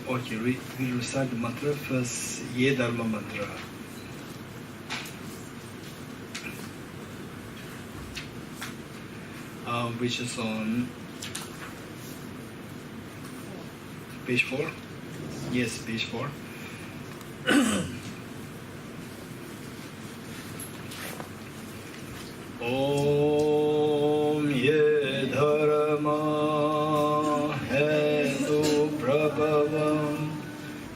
Okay, we recite the mantra first, Ye Dharma mantra. Which is on page 4. Yes, page 4. Om Ye Dharma Hetu Prabhavam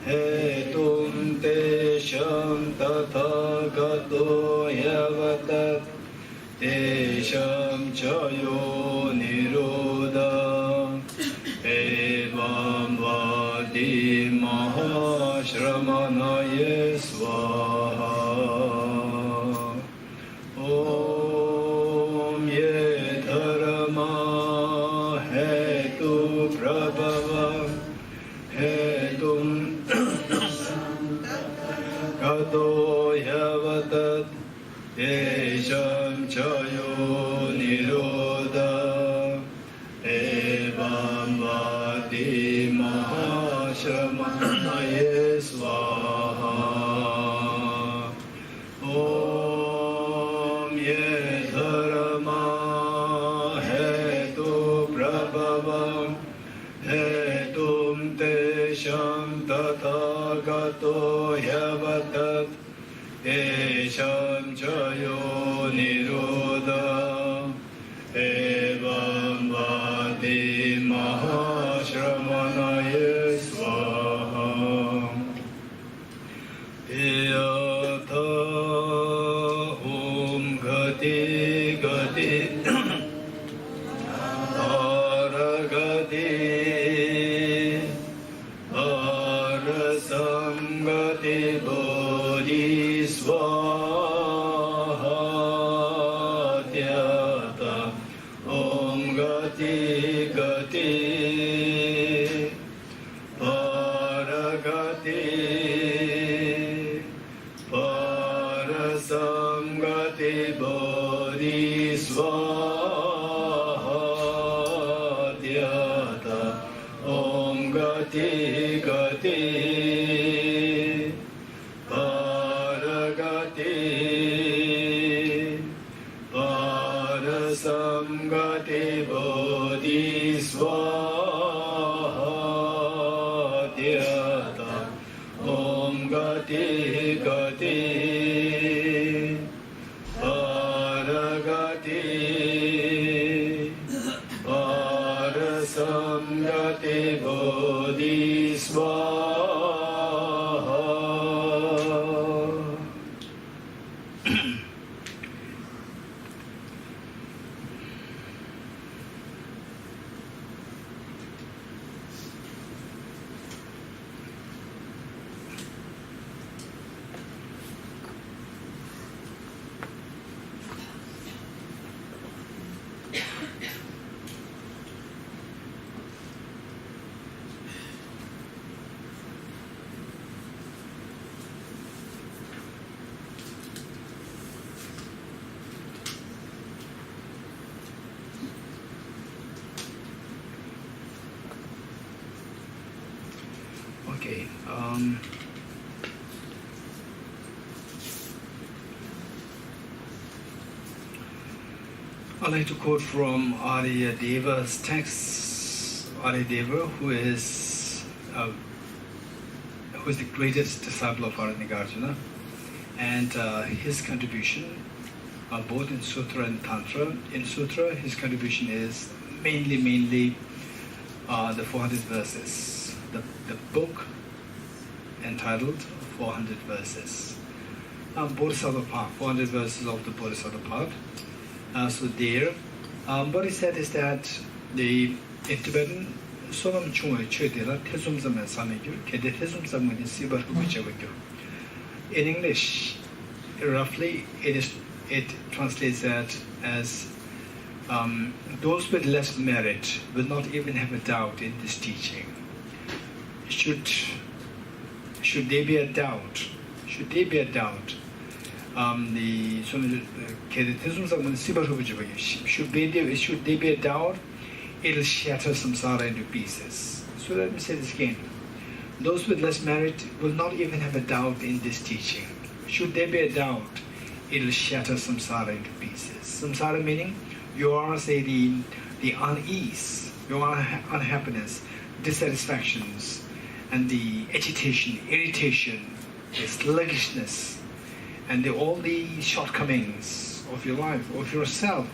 Hetum Tesham Tathagato Yavatat Tesham Chayo Nirodha Evam Vadi Mahashramanaye Swaha Om Ye Dharma Hetu Prabhava Hetum Kato Yavatat Desham Chayo Nirodha Evam Vadi Mahashramanaye Swaha Om Ye Dharma Hetu Prabhavam Hetum Tesham Tathagato Yavatat Tesham Chayo Nirodha Evam Vadi Mahashramanaye Swaha Yatha Om Gati Gati Aragati Arasangati Bodhi Swaha Tyata Om Gati Gati Paragati Parasamgati Bodhi Swaha Tyata Om Gati Gati Paragati Parasamgati Bodhi Swaha Tyata Om Gati Gati Paragati Parasamgati Bodhi Swaha. Okay. I'd like to quote from Arya Deva's text. Arya Deva, who is the greatest disciple of our Nagarjuna, and his contribution, both in Sutra and Tantra. In Sutra, his contribution is mainly the 400 verses. The book entitled 400 verses. Bodhisattva Path, 400 verses of the Bodhisattva Path. So there, what he said is that in Tibetan, Sonam Chungwa Chödera Tezumzam and Samegyu, Kede Tezumzam in Sibar Hubichawagyu. In English, roughly, it translates that as those with less merit will not even have a doubt in this teaching. Should there be a doubt? Should there be a doubt? Should there be a doubt? It'll shatter samsara into pieces. So let me say this again. Those with less merit will not even have a doubt in this teaching. Should there be a doubt, it will shatter samsara into pieces. Samsara meaning your, say, the unease, your unhappiness, dissatisfactions, and the agitation, irritation, the sluggishness, and all the shortcomings of your life, of yourself.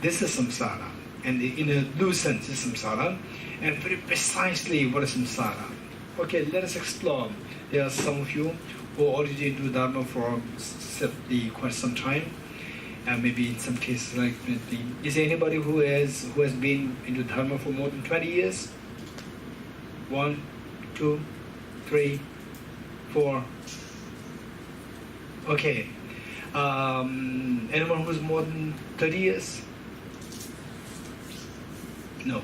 This is samsara. And in a loose sense, is samsara. And very precisely, what is samsara? Okay, let us explore. There are some of you who already do Dharma for quite some time. Maybe in some cases, like, is there anybody who has been into Dharma for more than 20 years? 1, 2, 3, 4. Okay. Anyone who's more than 30 years? No.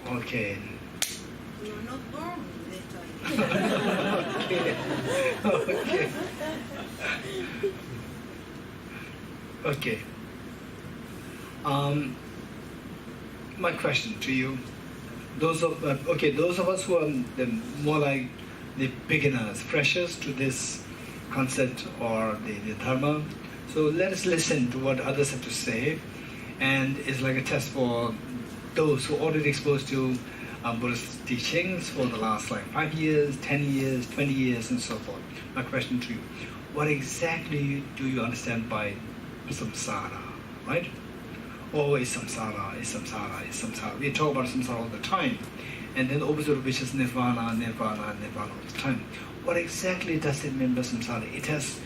Okay. You were not born that time. Okay. Okay. Okay. My question to you: those of us who are more like the beginners, freshers to this concept or the dharma. So let us listen to what others have to say, and it's like a test for those who are already exposed to Buddhist teachings for the last 5 years, 10 years, 20 years, and so forth. My question to you: what exactly do you understand by samsara, right? Oh, it's samsara, it's samsara, it's samsara. We talk about samsara all the time. And then the opposite of which is nirvana, nirvana, nirvana all the time. What exactly does it mean by samsara? It has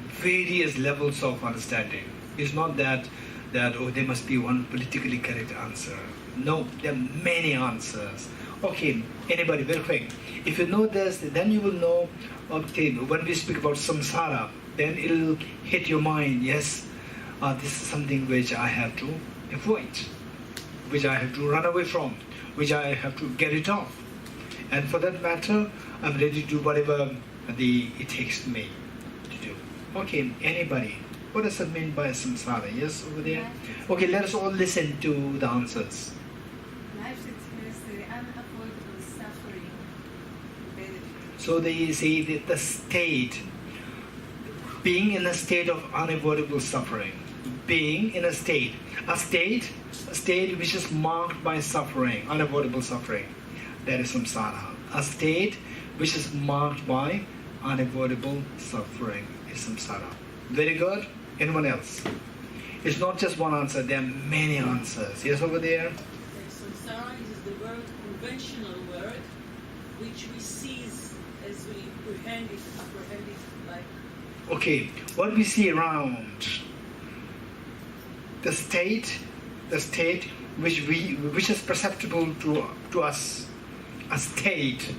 various levels of understanding. It's not that there must be one politically correct answer. No, there are many answers. Okay, anybody, very quick. If you know this, then you will know, okay, when we speak about samsara, then it will hit your mind, yes, this is something which I have to avoid, which I have to run away from, which I have to get it off. And for that matter, I'm ready to do whatever it takes me to do. Okay, anybody? What does it mean by samsara? Yes, over there? Okay, let us all listen to the answers. Life's experience, the unavoidable suffering. So they say that the state, being in a state of unavoidable suffering, being in a state which is marked by suffering, unavoidable suffering, that is samsara. A state which is marked by unavoidable suffering is samsara. Very good. Anyone else? It's not just one answer, there are many answers. Yes, over there? Samsara is the word, conventional word, which we seize as we apprehend it like... Okay, what we see around, the state which is perceptible to us, a state,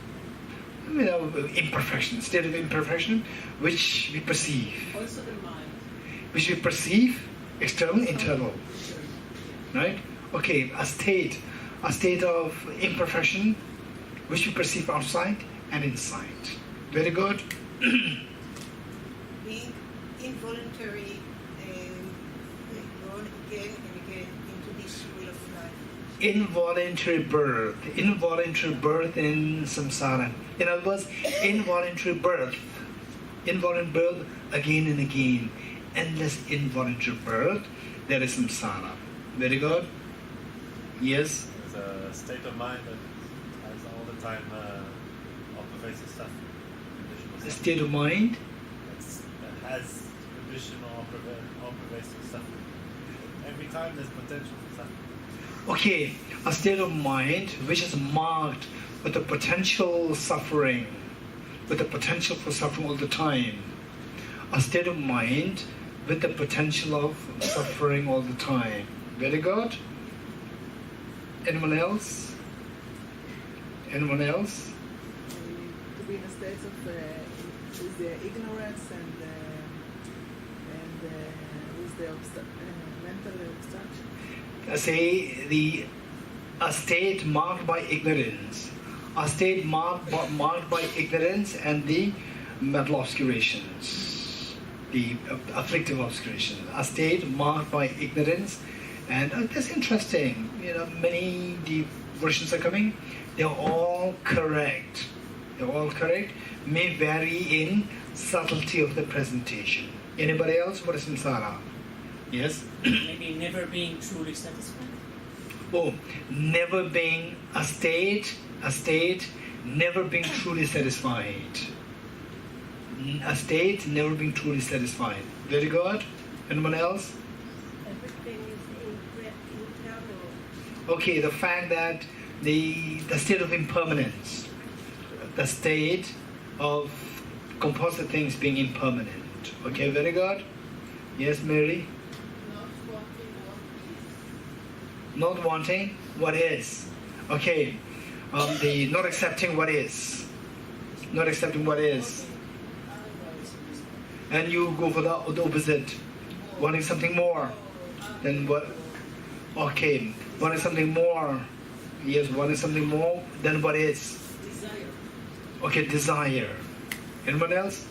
imperfection, state of imperfection, which we perceive. Also the mind. Which we perceive, external, internal. Right? Okay, a state of imperfection, which we perceive outside and inside. Very good. Being involuntary and born again and again into this wheel of life. Involuntary birth in samsara. In other words, involuntary birth again and again, endless involuntary birth, that is samsara. Very good. Yes? There's a state of mind that has all the time all pervasive stuff. A state of mind? That has conditional all pervasive stuff. Every time there's potential for suffering. Okay, a state of mind which is marked with the potential suffering, with the potential for suffering all the time. A state of mind with the potential of suffering all the time. Very good. Anyone else? Anyone else? To be in a state of with the ignorance and with the mental obstruction. Say a state marked by ignorance, a state marked by ignorance and the mental obscurations, the afflictive obscurations. A state marked by ignorance, and that's interesting. Many the versions are coming. They're all correct. they're all correct, may vary in subtlety of the presentation. Anybody else? What is samsara? Yes? Maybe never being truly satisfied. Oh, never being a state, never being truly satisfied. A state, never being truly satisfied. Very good. Anyone else? Everything is internal. Okay, the fact that the state of impermanence, the state of composite things being impermanent. Okay, very good. Yes, Mary? Not wanting what is. Okay, the not accepting what is. Not accepting what is. And you go for the opposite, wanting something more than what. Okay, wanting something more. Yes, wanting something more than what is. Desire. Okay, desire. Anyone else?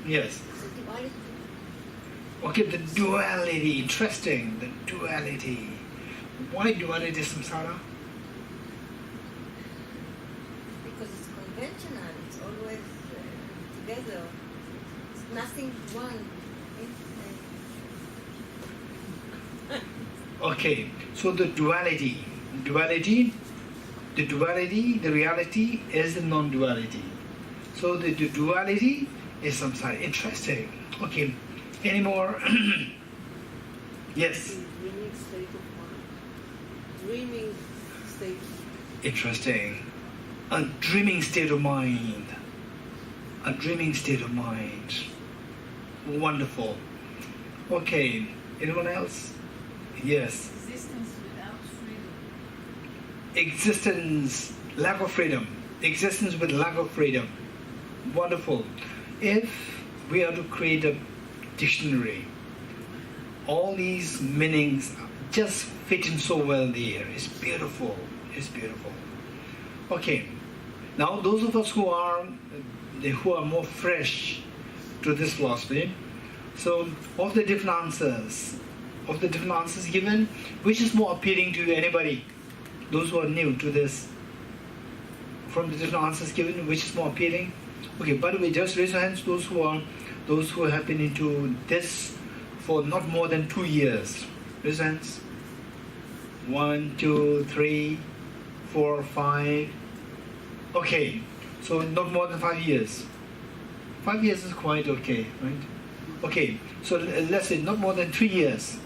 Yes. Okay, the duality. Interesting. The duality. Why duality, samsara? Because it's conventional, it's always together. It's nothing one. Okay, so the duality, the reality is the non-duality. So the duality is samsara. Interesting. Okay, any more? Yes. Dreaming state of mind. Dreaming state. Interesting. A dreaming state of mind. A dreaming state of mind. Wonderful. Okay, anyone else? Yes. Existence without freedom. Existence, lack of freedom. Existence with lack of freedom. Wonderful. If we are to create a dictionary, all these meanings just fit in so well there. It's beautiful. It's beautiful. Okay. Now those of us who are more fresh to this philosophy, so of the different answers given, which is more appealing to anybody? Those who are new to this, from the different answers given, which is more appealing? Okay, by the way, just raise your hands, those who have been into this for not more than 2 years. Raise your hands. 1, 2, 3, 4, 5. Okay, so not more than 5 years. 5 years is quite okay, right? Okay, so let's say not more than 3 years.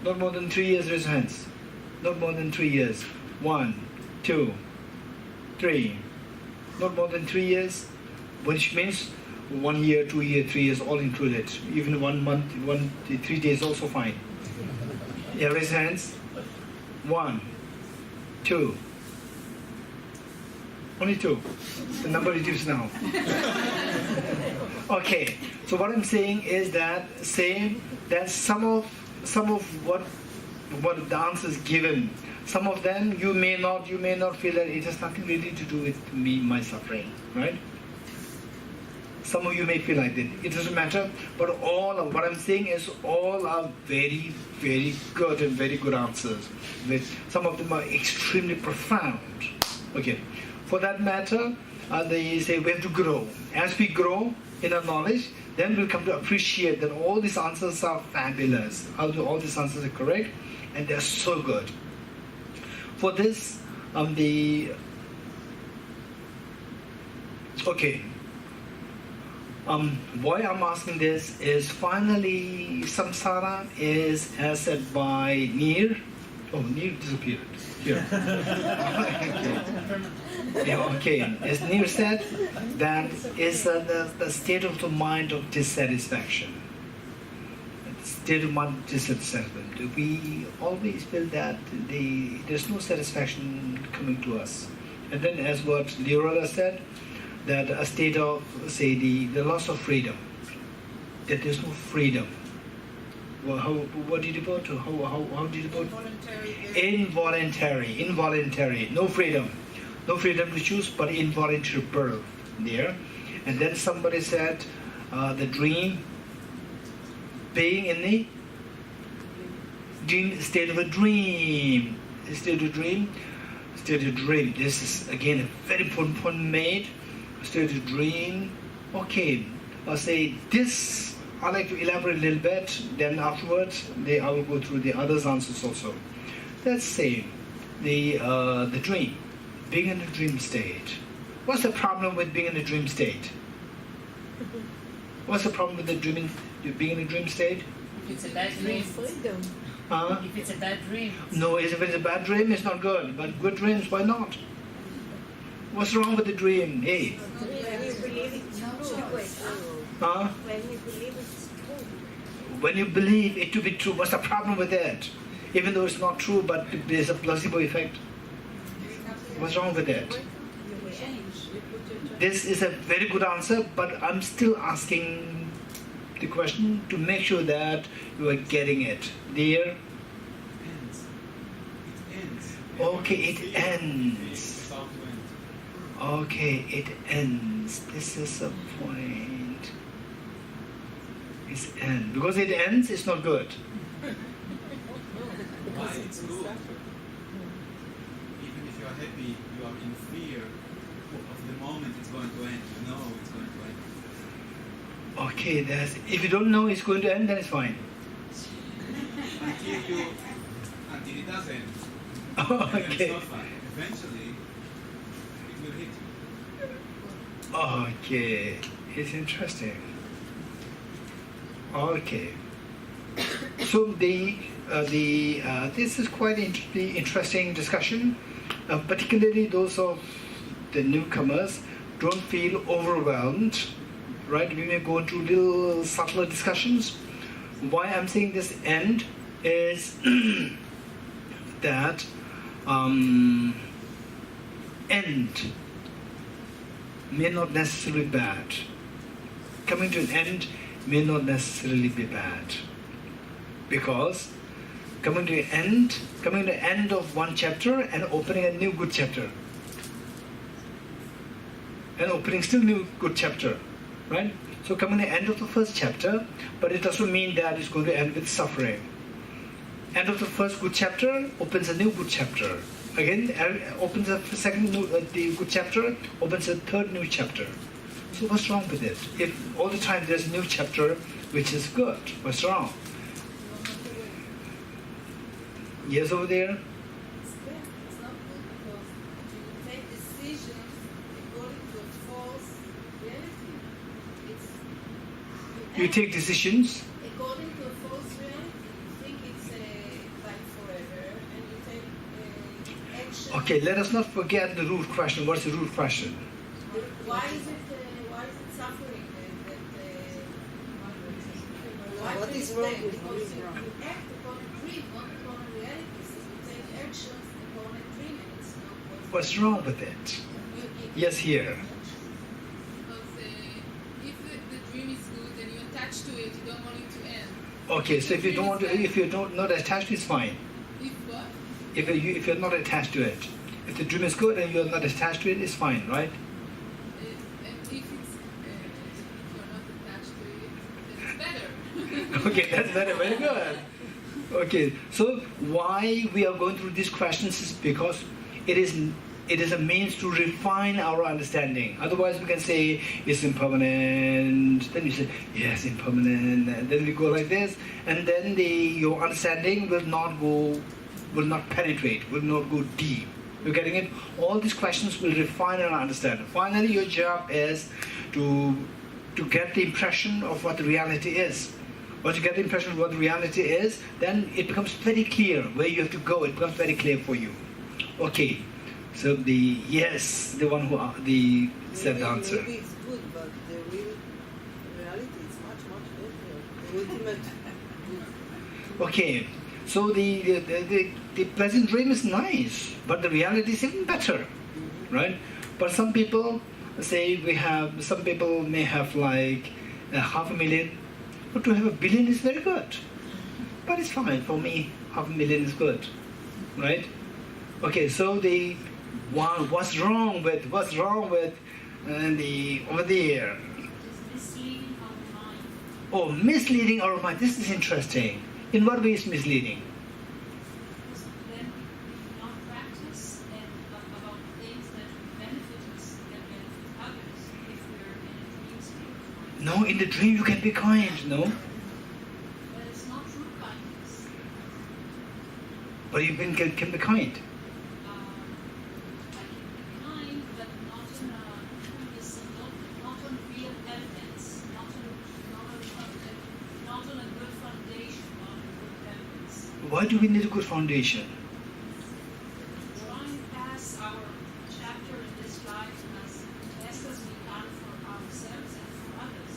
Not more than 3 years, raise your hands. Not more than 3 years. 1, 2, 3. Not more than 3 years, which means 1 year, 2 year, 3 years, all included. Even 1 month, 3 days also fine. Yeah, raise hands. 1, 2. Only 2. The number reduced now. Okay. So what I'm saying is that some of what the answers given, some of them you may not feel that it has nothing really to do with me, my suffering, right? Some of you may feel like that. It doesn't matter, but all of what I'm saying is all are very, very good and very good answers. Some of them are extremely profound. Okay. For that matter, they say we have to grow. As we grow in our knowledge, then we'll come to appreciate that all these answers are fabulous. All these answers are correct, and they're so good. For this, why I'm asking this is finally samsara is as said by Neer. Oh, Neer disappeared. Here. Okay. As Neer said, that is the state of the mind of dissatisfaction. State of mind of dissatisfaction. We always feel that there's no satisfaction coming to us. And then as what Leola said, that a state of, say, the loss of freedom. That there's no freedom. Well, what did you go to? How did you go? Involuntary. No freedom. No freedom to choose, but involuntary birth there. And then somebody said the dream, being in the state of a dream. state of dream. This is again a very important point made. State of dream. Okay, I'll say this. I'd like to elaborate a little bit. Then afterwards, I will go through the others' answers also. Let's say the dream, being in a dream state. What's the problem with being in a dream state? What's the problem with being in a dream state? If it's a bad dream. Freedom. If it's a bad dream. No, if it's a bad dream, it's not good. But good dreams, why not? What's wrong with the dream? Hey. When you believe it's true. Huh? When you believe it's true. When you believe it to be true, what's the problem with that? Even though it's not true, but there's a placebo effect. What's wrong with that? This is a very good answer, but I'm still asking the question to make sure that you are getting it. Dear? Ends. It ends. Okay, it ends. South wind. Okay, it ends. This is a point. It's end. Because it ends, it's not good. Why it's good? Even if you are happy, you are in fear of the moment it's going to end. You know it's going to end. Okay, if you don't know it's going to end, then it's fine. Until it does end. Then it's Okay. not fine. Eventually, it will hit you. Okay, it's interesting. Okay. So this is quite interesting discussion, particularly those of the newcomers don't feel overwhelmed, right? We may go into little subtler discussions. Why I'm saying this end is that end may not necessarily be bad. Coming to an end may not necessarily be bad. Because coming to the end of one chapter and opening a new good chapter. And opening still new good chapter. Right? So coming to the end of the first chapter, but it doesn't mean that it's going to end with suffering. End of the first good chapter opens a new good chapter. Again, opens a second the good chapter, opens a third new chapter. So what's wrong with it? If all the time there's a new chapter which is good, what's wrong? Yes, over there? It's bad. It's not good because you take decisions according to a false reality. You take decisions. According to a false reality. You think it's like forever and you take action. Okay, let us not forget the root question. What's the root question? Why is it suffering? What is wrong with Because being wrong? you act upon a dream, not upon a reality. So you take actions upon a dream and it's not What's wrong with it? Yes, here. Because if the dream is good and you attach to it, you don't want it to end. Okay, so if you don't want to, if you're not attached to it, it's fine. If what? If you're not attached to it, if the dream is good and you're not attached to it, it's fine, right? And if you're not attached to it, then it's better. Okay, that's very good. Okay, so why we are going through these questions is because it is a means to refine our understanding. Otherwise, we can say it's impermanent. Then you say yes, impermanent. And then we go like this, and then your understanding will not penetrate, will not go deep. You're getting it? All these questions will refine our understanding. Finally, your job is to get the impression of what the reality is. Once you get the impression of what the reality is, then it becomes very clear where you have to go. It becomes very clear for you. Okay, so the one who said the answer. Maybe it's good, but the real reality is much, much better. The ultimate good. Okay, so the pleasant dream is nice, but the reality is even better, right? But some people say some people may have like 500,000, but to have 1 billion is very good. But it's fine for me. 500,000 is good, right? Okay, so what's wrong with the over there? Misleading our mind. Oh, misleading our mind. This is interesting. In what way is misleading? Because then if you not practice and No, in the dream you can be kind, no? But it's not true kindness. But you can be kind. I can be kind, but not in a not on real evidence, not on a good foundation, not on good evidence. Why do we need a good foundation? Trying to pass our chapter in this life as best as we can for ourselves and for others.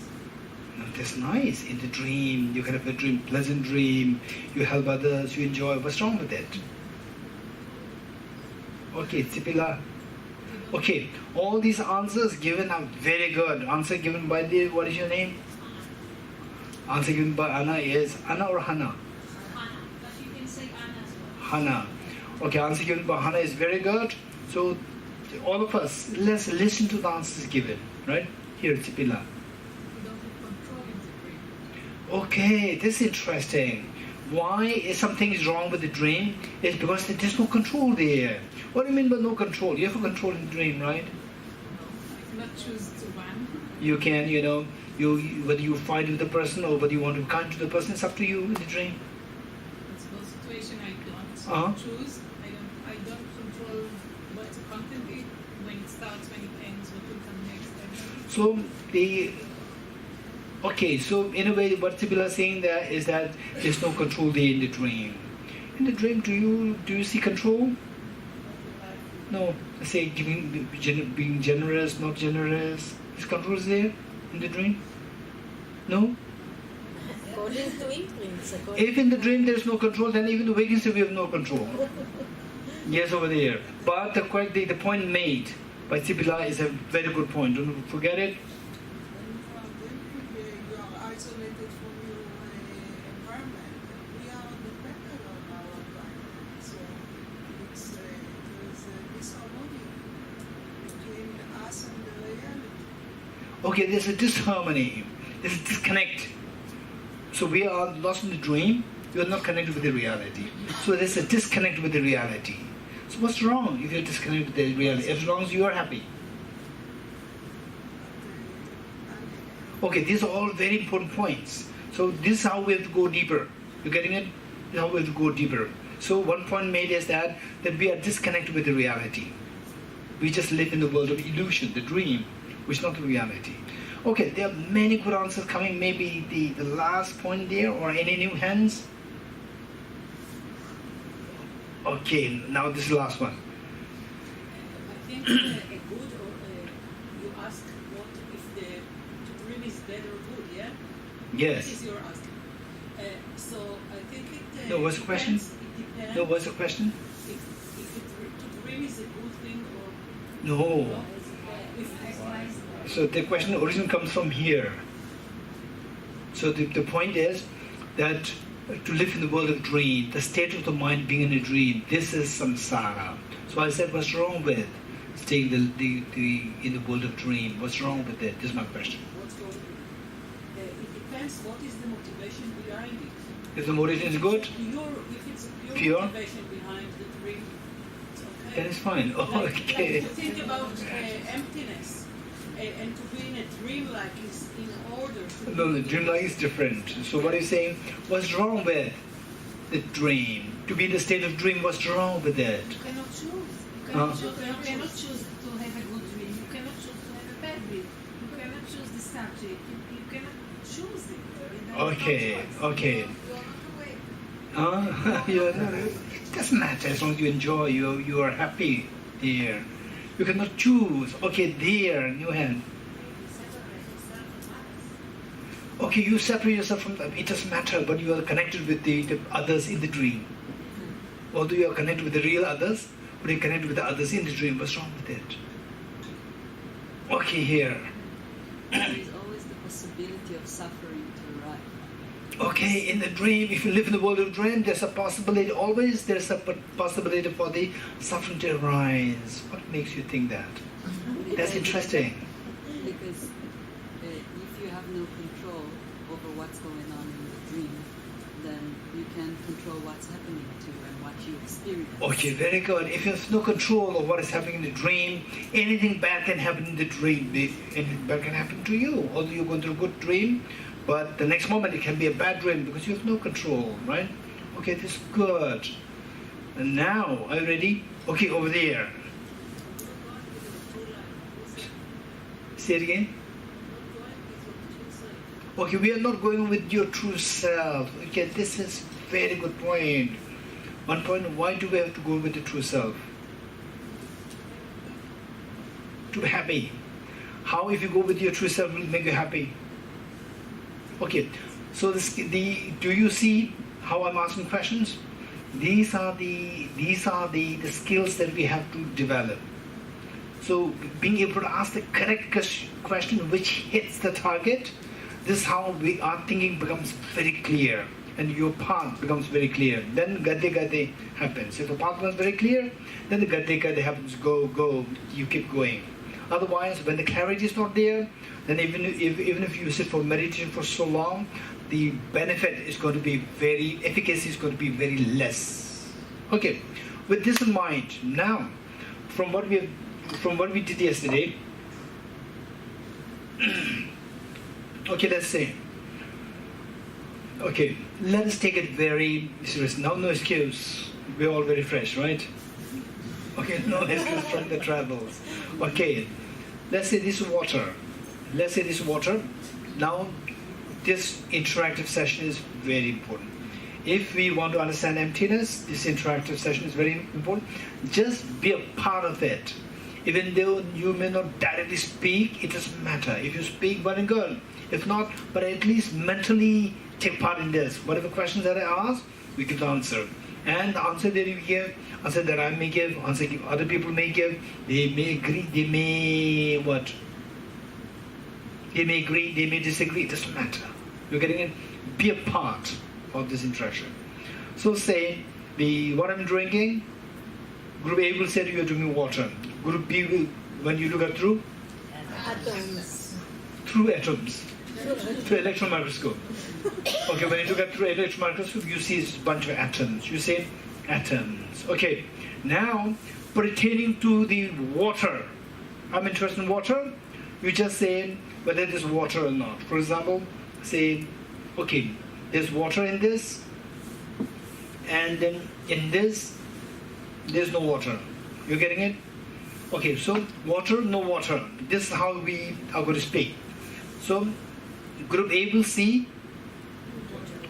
No, that's nice. In the dream, you can have a dream, pleasant dream. You help others, you enjoy. What's wrong with it? Okay, Tsipila. Okay, all these answers given are very good. Answer given by the, what is your name? Answer given by Anna is Anna or Hana? Hannah, but you can say Anna as well. Hana. Okay, answer given by Hana is very good. So, all of us, let's listen to the answers given. Right? Here, Tsipila. You don't have control in the dream. Okay, this is interesting. Why is something is wrong with the dream? It's because there's no control there. What do you mean by no control? You have a control in the dream, right? No, I cannot choose to one. You can, whether you fight with the person or whether you want to be kind to the person, it's up to you in the dream. It's no situation I don't Uh-huh. choose. I don't control what to contemplate, when it starts, when it ends, what will come next. Everything. So in a way, what Sibylla is saying there is that there's no control there in the dream. In the dream, do you see control? No. Say being generous, not generous. Is control there in the dream? No. According to imprints. If in the dream there is no control, then even the waking state we have no control. Yes, over there. But the point made by Sibylla is a very good point. Don't forget it. You are isolated from your environment. We are dependent on our environment. So there is a disharmony between us and the reality. Okay, there's a disharmony. There's a disconnect. So we are lost in the dream. We are not connected with the reality. So there's a disconnect with the reality. So what's wrong if you're disconnected with the reality? As long as you are happy. Okay, these are all very important points. So this is how we have to go deeper. You getting it? This is how we have to go deeper. So one point made is that we are disconnected with the reality. We just live in the world of illusion, the dream, which is not the reality. Okay, there are many good answers coming. Maybe the last point there, or any new hands? Okay, now this is the last one. I think a good, or you ask what if the dream is bad or good, yeah? Yes. This is your ask. So I think it. No, what's the question? It depends. No, what's the question? If the dream is a good thing or No. if So the question origin comes from here. So the point is that to live in the world of dream, the state of the mind being in a dream, this is samsara. So I said, what's wrong with staying in the world of dream? What's wrong with it? This is my question. what's going on. It depends what is the motivation behind it. If the motivation is good, If it's a pure Pure? motivation behind the dream, it's okay. then it's fine. Okay. Like to think about emptiness and to be in a dream like is in order to No, the dream life is different. So what are you saying? What's wrong with the dream? To be in the state of dream, what's wrong with it? You cannot choose. You Huh? cannot choose to have a good dream. You cannot choose to have a bad dream. You cannot choose the subject. You cannot choose it. There is no Okay, choice. okay. You are not awake. It doesn't matter as long as you enjoy, you are happy there. You cannot choose. Okay, there, new hand. Okay, you separate yourself from them. It doesn't matter, but you are connected with the others in the dream. Although you are connected with the real others, but you are connected with the others in the dream. What's wrong with it? Okay, here. There is always the possibility of suffering to arrive. Okay, in the dream, if you live in the world of dream, there's a possibility, always there's a possibility for the suffering to arise. What makes you think that? That's interesting. Because if you have no control over what's going on in the dream, then you can control what's happening to you and what you experience. Okay, very good. If you have no control of what is happening in the dream, anything bad can happen in the dream. Anything bad can happen to you. Although you're going through a good dream, but the next moment it can be a bad dream because you have no control, right? Okay, this is good. And now, are you ready? Okay, over there. Say it again. Okay, we are not going with your true self. Okay, this is very good point. One point, why do we have to go with the true self? To be happy. How if you go with your true self will make you happy? Okay, so do you see how I'm asking questions? These are the skills that we have to develop. So being able to ask the correct question which hits the target, this is how our thinking becomes very clear and your path becomes very clear. Then gade happens. If the path becomes very clear, then the gade happens. Go, you keep going. Otherwise, when the clarity is not there, then even if you sit for meditation for so long, the benefit is going to be efficacy is going to be very less. Okay, with this in mind, now from what we did yesterday, okay, let's say, okay, let us take it very serious. Now, no excuse. We're all very fresh, right? Okay, no excuse from the travels. Okay, let's say this water. Now, this interactive session is very important. If we want to understand emptiness, this interactive session is very important. Just be a part of it. Even though you may not directly speak, it doesn't matter. If you speak, well and good. If not, but at least mentally take part in this. Whatever questions that I ask, we can answer. And the answer that you give, answer that I may give, answer other people may give, they may agree, they may what? They may agree, they may disagree, it doesn't matter. You're getting it? Be a part of this interaction. So say, what I'm drinking, Group A will say you're drinking water. Group B will, when you look at through? Atoms. Through atoms. Through electron microscope. Okay, when you look at through electron microscope, you see a bunch of atoms. You say atoms. Okay, now pertaining to the water, I'm interested in water. You just say whether it is water or not. For example, say, okay, there's water in this, and then in this, there's no water. You're getting it? Okay, so water, no water. This is how we are going to speak. So, Group A will see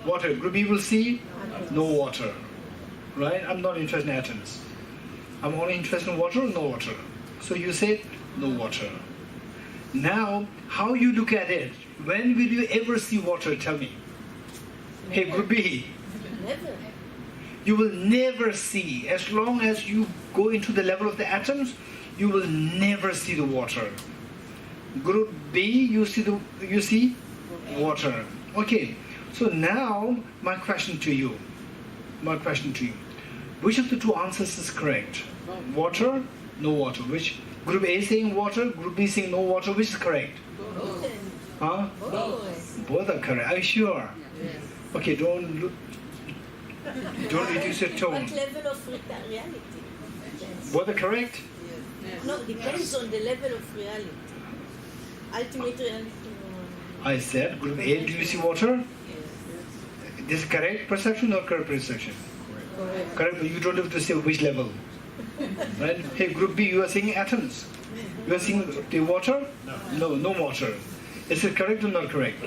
water. Group B will see no water. Right? I'm not interested in atoms. I'm only interested in water or no water. So you say no water. Now, how you look at it? When will you ever see water? Tell me. Hey, Group B. Never. You will never see. As long as you go into the level of the atoms, you will never see the water. Group B, you see water. Okay. So now, my question to you. Which of the two answers is correct? Water, no water. Which? Group A saying water, Group B saying no water. Which is correct? Both. Huh? Both are correct. Are you sure? Yes. Okay, don't reduce your tone. What level of reality? Both are correct? No, depends on the level of reality. Ultimate reality. I said, Group A, do you see water? This is correct perception or correct perception? Correct, but you don't have to say which level. Right? Hey, Group B, you are seeing atoms. You are seeing the water? No, no water. Is it correct or not correct?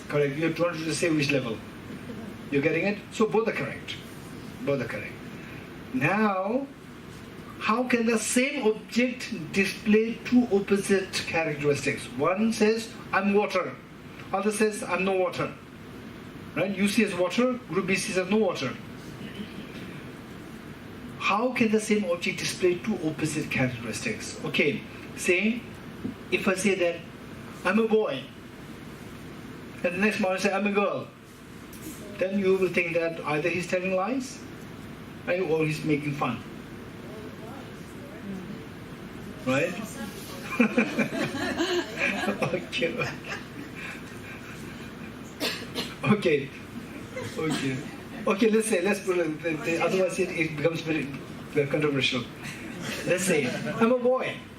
Correct. You don't have to say which level. You're getting it? So both are correct. Both are correct. Now, how can the same object display two opposite characteristics? One says, I'm water. Other says, I'm no water. Right? You see as water, Group B sees as no water. How can the same object display two opposite characteristics? Okay, say, if I say that I'm a boy, and the next moment I say I'm a girl, then you will think that either he's telling lies, right, or he's making fun. Right? Okay. Okay. Okay. Okay, let's put it, otherwise it becomes very controversial. Let's say, I'm a boy.